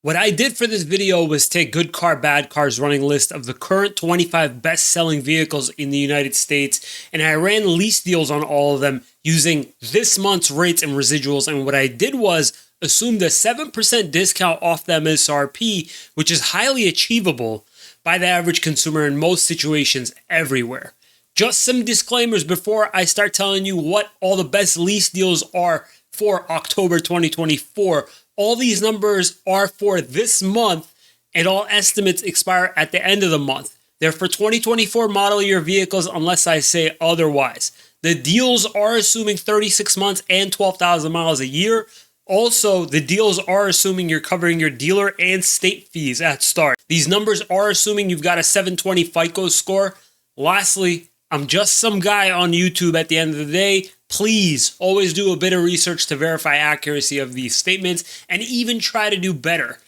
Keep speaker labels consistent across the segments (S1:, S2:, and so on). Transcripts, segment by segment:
S1: What I did for this video was take Good Car, Bad Cars running list of the current 25 best-selling vehicles in the United States, and I ran lease deals on all of them using this month's rates and residuals. And what I did was assume the 7% discount off the MSRP, which is highly achievable by the average consumer in most situations everywhere. Just some disclaimers before I start telling you what all the best lease deals are for October 2024. All these numbers are for this month, and all estimates expire at the end of the month. They're for 2024 model year vehicles unless I say otherwise. The deals are assuming 36 months and 12,000 miles a year. Also, the deals are assuming you're covering your dealer and state fees at start. These numbers are assuming you've got a 720 FICO score. Lastly, I'm just some guy on YouTube at the end of the day. Please always do a bit of research to verify accuracy of these statements and even try to do better.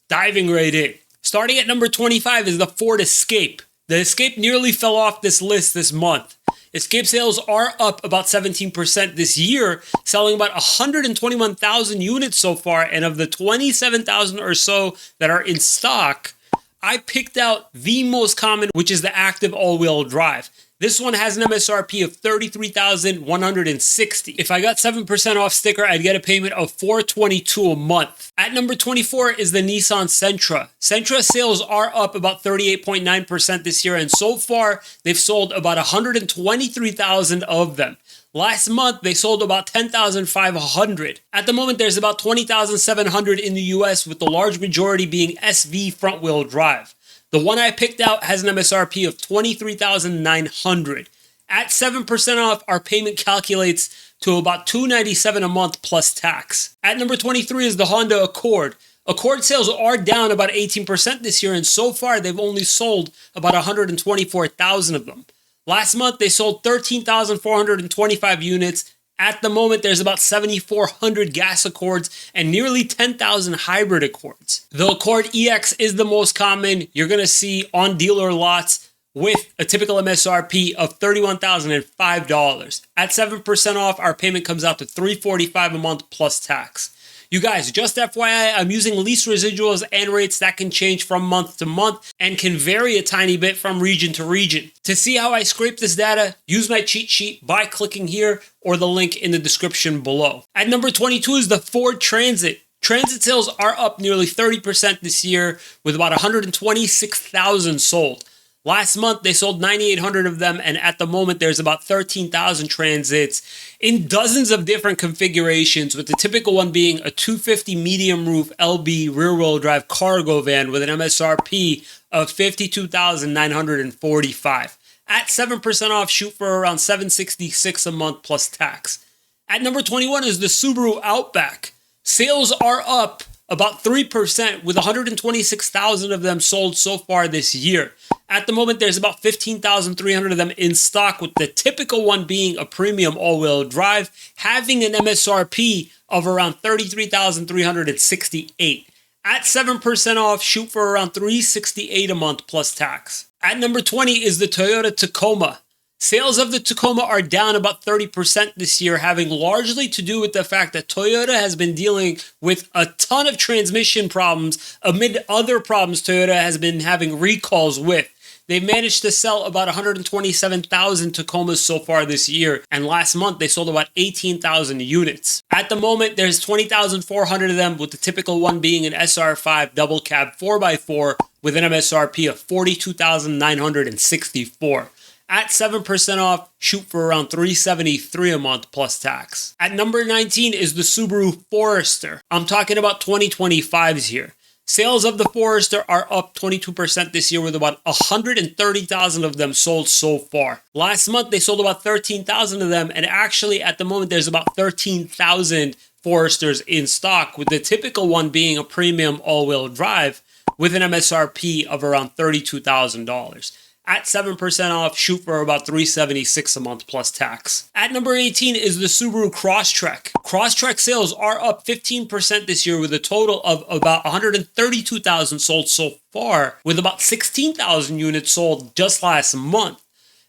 S1: Diving right in. Starting at number 25 is the Ford Escape. The Escape nearly fell off this list this month. Escape sales are up about 17% this year, selling about 121,000 units so far, and of the 27,000 or so that are in stock, I picked out the most common, which is the active all-wheel drive. This one has an MSRP of $33,160. If I got 7% off sticker, I'd get a payment of $422 a month. At number 24 is the Nissan Sentra. Sentra sales are up about 38.9% this year, and so far they've sold about 123,000 of them. Last month, they sold about 10,500. At the moment, there's about 20,700 in the US, with the large majority being SV front-wheel drive. The one I picked out has an MSRP of $23,900. At 7% off, our payment calculates to about $297 a month plus tax. At number 23 is the Honda Accord. Accord sales are down about 18% this year, and so far they've only sold about 124,000 of them. Last month, they sold 13,425 units. At the moment, there's about 7,400 gas Accords and nearly 10,000 hybrid Accords. The Accord EX is the most common you're going to see on dealer lots with a typical MSRP of $31,005. At 7% off, our payment comes out to $345 a month plus tax. You guys, just FYI, I'm using lease residuals and rates that can change from month to month and can vary a tiny bit from region to region. To see how I scrape this data, use my cheat sheet by clicking here or the link in the description below. At number 22 is the Ford Transit. Transit sales are up nearly 30% this year with about 126,000 sold. Last month, they sold 9,800 of them, and at the moment, there's about 13,000 Transits in dozens of different configurations, with the typical one being a 250 medium roof LB rear-wheel drive cargo van with an MSRP of $52,945. At 7% off, shoot for around $766 a month plus tax. At number 21 is the Subaru Outback. Sales are up about 3%, with 126,000 of them sold so far this year. At the moment, there's about 15,300 of them in stock, with the typical one being a premium all-wheel drive, having an MSRP of around $33,368. At 7% off, shoot for around $368 a month plus tax. At number 20 is the Toyota Tacoma. Sales of the Tacoma are down about 30% this year, having largely to do with the fact that Toyota has been dealing with a ton of transmission problems amid other problems Toyota has been having recalls with. They've managed to sell about 127,000 Tacomas so far this year, and last month they sold about 18,000 units. At the moment, there's 20,400 of them, with the typical one being an SR5 double cab 4x4 with an MSRP of $42,964. At 7% off, shoot for around $373 a month plus tax. At number 19 is the Subaru Forester. I'm talking about 2025s here. Sales of the Forester are up 22% this year, with about 130,000 of them sold so far. Last month, they sold about 13,000 of them, and actually at the moment, there's about 13,000 Foresters in stock, with the typical one being a premium all-wheel drive with an MSRP of around $32,000. At 7% off, shoot for about $376 a month plus tax. At number 18 is the Subaru Crosstrek. Crosstrek sales are up 15% this year, with a total of about 132,000 sold so far, with about 16,000 units sold just last month.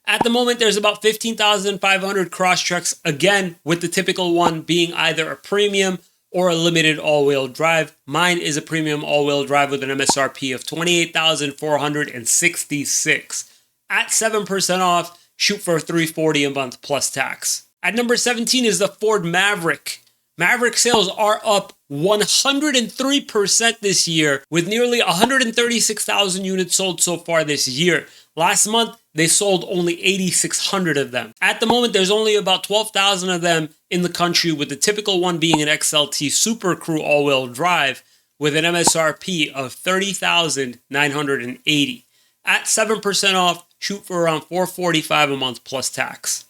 S1: At the moment, there's about 15,500 Crosstreks, again, with the typical one being either a premium or a limited all-wheel drive. Mine is a premium all-wheel drive with an MSRP of $28,466. At 7% off, shoot for $340 a month plus tax. At number 17 is the Ford Maverick. Maverick sales are up 103% this year, with nearly 136,000 units sold so far this year. Last month, they sold only 8,600 of them. At the moment, there's only about 12,000 of them in the country, with the typical one being an XLT Super Crew all-wheel drive with an MSRP of $30,980. At 7% off, shoot for around $445 a month plus tax.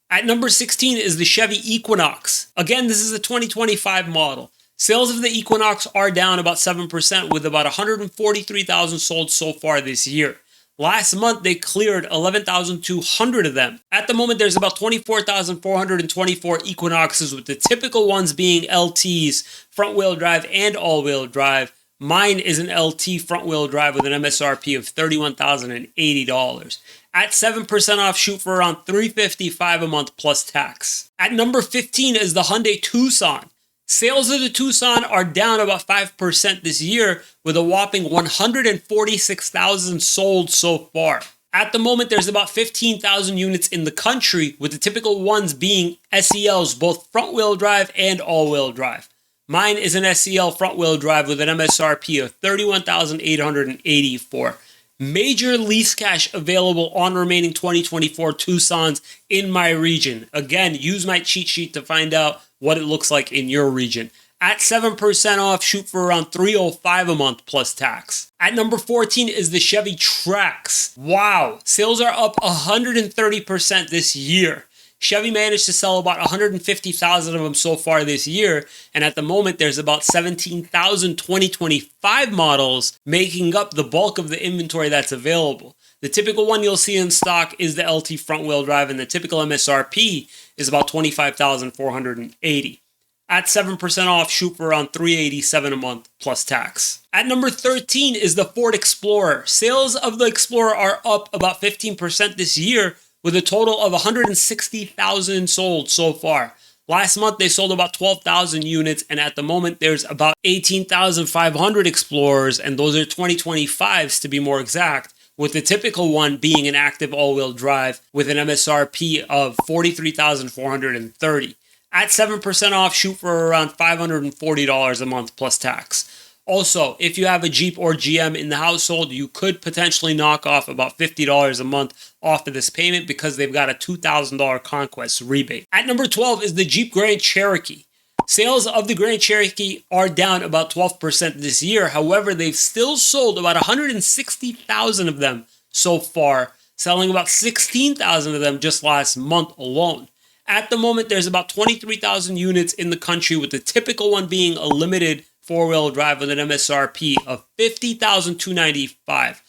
S1: At number 16 is the Chevy Equinox. Again, this is a 2025 model. Sales of the Equinox are down about 7%, with about 143,000 sold so far this year. Last month, they cleared 11,200 of them. At the moment, there's about 24,424 Equinoxes, with the typical ones being LTs, front-wheel drive, and all-wheel drive. Mine is an LT front-wheel drive with an MSRP of $31,080. At 7% off, shoot for around $355 a month plus tax. At number 15 is the Hyundai Tucson. Sales of the Tucson are down about 5% this year, with a whopping 146,000 sold so far. At the moment, there's about 15,000 units in the country, with the typical ones being SELs, both front-wheel drive and all-wheel drive. Mine is an SEL front-wheel drive with an MSRP of $31,884. Major lease cash available on remaining 2024 Tucsons in my region. Again, use my cheat sheet to find out what it looks like in your region. At 7% off, shoot for around $305 a month plus tax. At number 14 is the Chevy Trax. Wow, sales are up 130% this year. Chevy managed to sell about 150,000 of them so far this year, and at the moment there's about 17,000 2025 models making up the bulk of the inventory that's available. The typical one you'll see in stock is the LT front-wheel drive, and the typical MSRP is about $25,480. At 7% off, shoot for around $387 a month plus tax. At number 13 is the Ford Explorer. Sales of the Explorer are up about 15% this year, with a total of 160,000 sold so far. Last month, they sold about 12,000 units, and at the moment, there's about 18,500 Explorers, and those are 2025s to be more exact, with the typical one being an active all-wheel drive with an MSRP of $43,430. At 7% off, shoot for around $540 a month plus tax. Also, if you have a Jeep or GM in the household, you could potentially knock off about $50 a month off of this payment because they've got a $2,000 conquest rebate. At number 12 is the Jeep Grand Cherokee. Sales of the Grand Cherokee are down about 12% this year. However, they've still sold about 160,000 of them so far, selling about 16,000 of them just last month alone. At the moment, there's about 23,000 units in the country, with the typical one being a limited four-wheel drive with an MSRP of $50,295.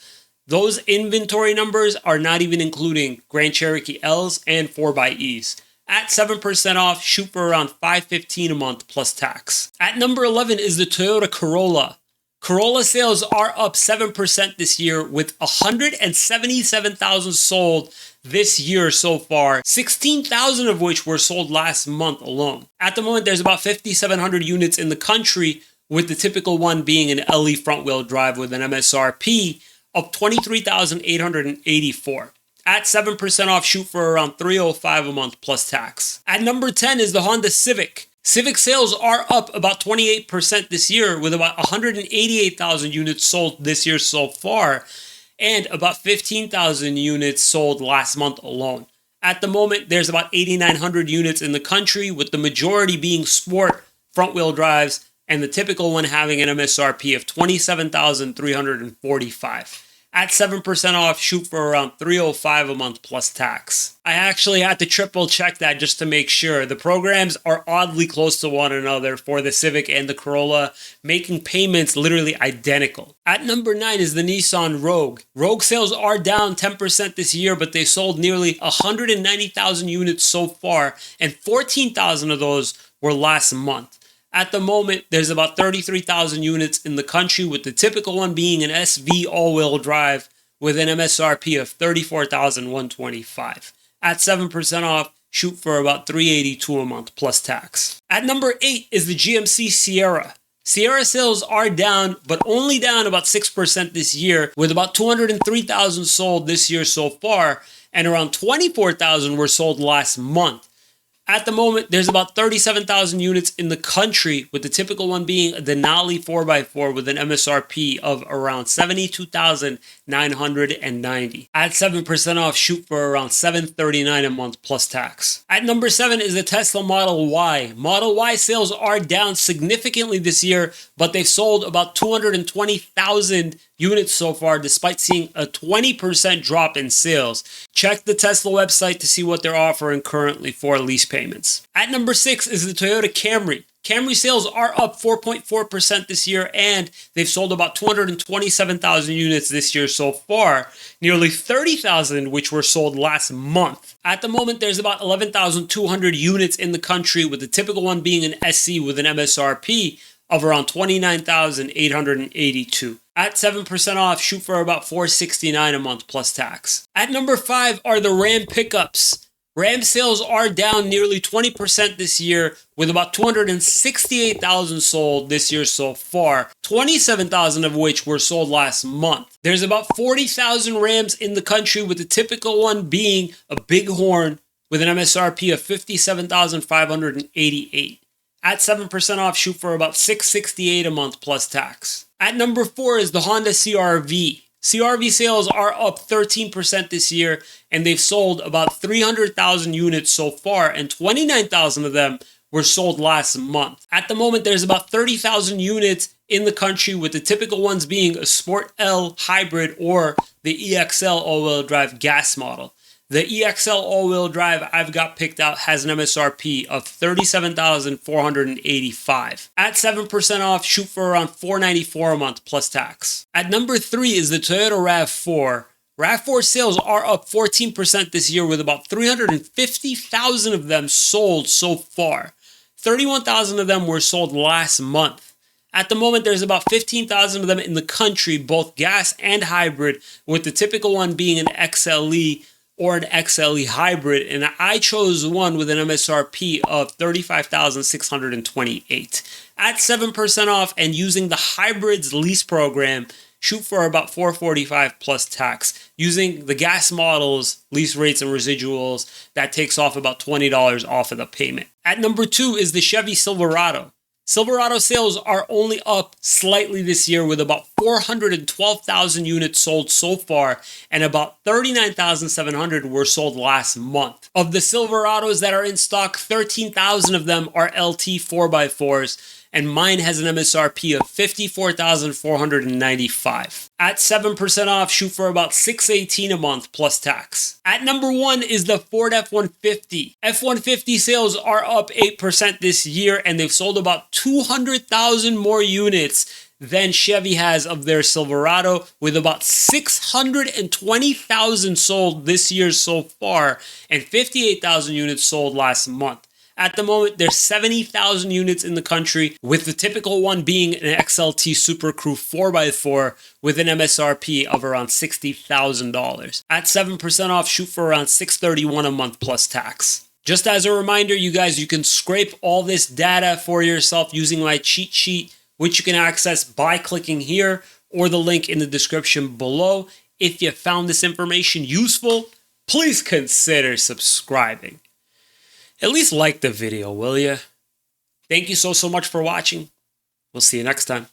S1: Those inventory numbers are not even including Grand Cherokee L's and 4xEs. At 7% off, shoot for around $515 a month plus tax. At number 11 is the Toyota Corolla. Corolla sales are up 7% this year, with 177,000 sold this year so far, 16,000 of which were sold last month alone. At the moment, there's about 5,700 units in the country, with the typical one being an LE front-wheel drive with an MSRP of $23,884. At 7% off, shoot for around $305 a month plus tax. At number 10 is the Honda Civic. Civic sales are up about 28% this year, with about 188,000 units sold this year so far, and about 15,000 units sold last month alone. At the moment, there's about 8,900 units in the country, with the majority being sport front-wheel drives, and the typical one having an MSRP of $27,345. At 7% off, shoot for around $305 a month plus tax. I actually had to triple check that just to make sure. The programs are oddly close to one another for the Civic and the Corolla, making payments literally identical. At number 9 is the Nissan Rogue. Rogue sales are down 10% this year, but they sold nearly 190,000 units so far, and 14,000 of those were last month. At the moment, there's about 33,000 units in the country, with the typical one being an SV all-wheel drive with an MSRP of $34,125. At 7% off, shoot for about $382 a month plus tax. At number 8 is the GMC Sierra. Sierra sales are down, but only down about 6% this year, with about 203,000 sold this year so far, and around 24,000 were sold last month. At the moment, there's about 37,000 units in the country, with the typical one being a Denali 4x4 with an MSRP of around $72,990. At 7% off, shoot for around $739 a month plus tax. At number 7 is the Tesla Model Y. Model Y sales are down significantly this year, but they've sold about 220,000 units so far, despite seeing a 20% drop in sales. Check the Tesla website to see what they're offering currently for lease payments. At number 6 is the Toyota Camry. Camry sales are up 4.4% this year, and they've sold about 227,000 units this year so far, nearly 30,000 which were sold last month. At the moment, there's about 11,200 units in the country, with the typical one being an SC with an MSRP of around $29,882. At 7% off, shoot for about $469 a month plus tax. At number 5 are the Ram pickups. Ram sales are down nearly 20% this year, with about 268,000 sold this year so far, 27,000 of which were sold last month. There's about 40,000 Rams in the country, with the typical one being a Bighorn with an MSRP of $57,588. At 7% off, shoot for about $668 a month plus tax. At number 4 is the Honda CR-V. CR-V sales are up 13% this year, and they've sold about 300,000 units so far, and 29,000 of them were sold last month. At the moment, there's about 30,000 units in the country, with the typical ones being a Sport L hybrid or the EXL all-wheel drive gas model. The EXL all-wheel drive I've got picked out has an MSRP of $37,485. At 7% off, shoot for around $494 a month plus tax. At number 3 is the Toyota RAV4. RAV4 sales are up 14% this year, with about 350,000 of them sold so far. 31,000 of them were sold last month. At the moment, there's about 15,000 of them in the country, both gas and hybrid, with the typical one being an XLE or an XLE hybrid, and I chose one with an MSRP of $35,628. At 7% off and using the hybrids lease program, shoot for about $445 plus tax. Using the gas models, lease rates and residuals, that takes off about $20 off of the payment. At number 2 is the Chevy Silverado. Silverado sales are only up slightly this year, with about 412,000 units sold so far, and about 39,700 were sold last month. Of the Silverados that are in stock, 13,000 of them are LT 4x4s, and mine has an MSRP of $54,495. At 7% off, shoot for about $618 a month plus tax. At number 1 is the Ford F-150. F-150 sales are up 8% this year, and they've sold about 200,000 more units than Chevy has of their Silverado, with about 620,000 sold this year so far, and 58,000 units sold last month. At the moment, there's 70,000 units in the country, with the typical one being an XLT Super Crew 4x4 with an MSRP of around $60,000. At 7% off, shoot for around $631 a month plus tax. Just as a reminder, you guys, you can scrape all this data for yourself using my cheat sheet, which you can access by clicking here or the link in the description below. If you found this information useful, please consider subscribing. At least like the video, will ya? Thank you so much for watching. We'll see you next time.